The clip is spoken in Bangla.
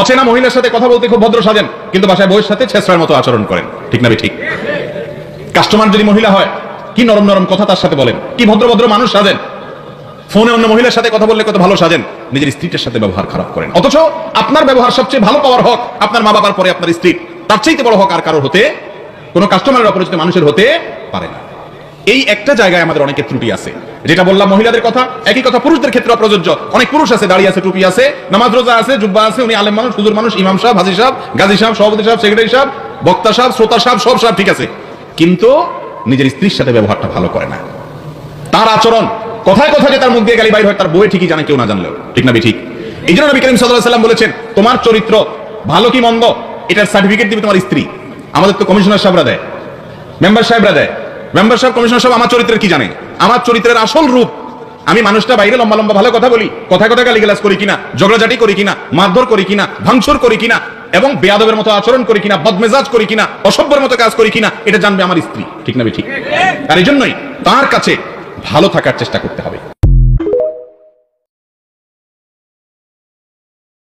অচেনা মহিলার সাথে কথা বলতে খুব ভদ্র সাজেন, কিন্তু বাসায় বউয়ের সাথে ছেঁচড়ার মতো আচরণ করেন। ঠিক না ঠিক? কাস্টমার যদি মহিলা হয়, কি নরম নরম কথা তার সাথে বলেন, কি ভদ্র ভদ্র মানুষ সাজেন। ফোনে অন্য মহিলার সাথে কথা বললে কত ভালো সাজেন, নিজের স্ত্রীর সাথে ব্যবহার খারাপ করেন। অথচ আপনার ব্যবহার সবচেয়ে ভালো পাওয়ার হক আপনার মা বাবার পরে আপনার স্ত্রী, তার চাইতে বড় হক আর কারোর হতে, কোনো কাস্টমারের অপরিচিত মানুষের হতে পারে না। এই একটা জায়গায় আমাদের অনেকের ত্রুটি আছে। যেটা বললাম মহিলাদের কথা, একই কথা পুরুষদের ক্ষেত্রে প্রযোজ্য। অনেক পুরুষ আছে, দাড়ি আছে, টুপি আছে, নামাজ রোজা আছে, জুব্বা আছে, উনি আলেম মানুষ, হুজুর মানুষ, ইমাম সাহেব, হাজী সাহেব, গাজী সাহেব, সভাপতি সাহেব, সেক্রেটারি সাহেব, বক্তা সাহেব, শ্রোতা সাহেব, সব সাহেব ঠিক আছে, কিন্তু নিজের স্ত্রীর সাথে ব্যবহারটা ভালো করে না। তার আচরণ কথায় কথায় তার মুখ দিয়ে গালি বাইর হয়, তার বউয়ে ঠিকই জানে, কেউ না জানলেও। ঠিক না ঠিক? এই জন্য নবী করিম সাল্লাল্লাহু আলাইহি ওয়াসাল্লাম বলেছেন, তোমার চরিত্র ভালো কি মন্দ এটার সার্টিফিকেট দিবে তোমার স্ত্রী। আমাদের তো কমিশনার সাহেবরা দেয়, মেম্বার সাহেবরা দেয়। মেম্বার সাহেব, কমিশনার সাহেব আমার চরিত্রের কি জানে? আমার চরিত্রের আসল রূপ, আমি মানুষটা বাইরে লম্বা লম্বা ভালো কথা বলি, কথায় কথায় গালিগালাজ করি কিনা, ঝগড়াঝাটি করি কিনা, মারধর করি কিনা, ভাঙচুর করি কিনা, এবং বেয়াদবের মতো আচরণ করি কিনা, বদমেজাজ করি কিনা, অসভ্যের মতো কাজ করি কিনা, এটা জানবে আমার স্ত্রী। ঠিক না ঠিক? আর এই জন্যই তার কাছে ভালো থাকার চেষ্টা করতে হবে।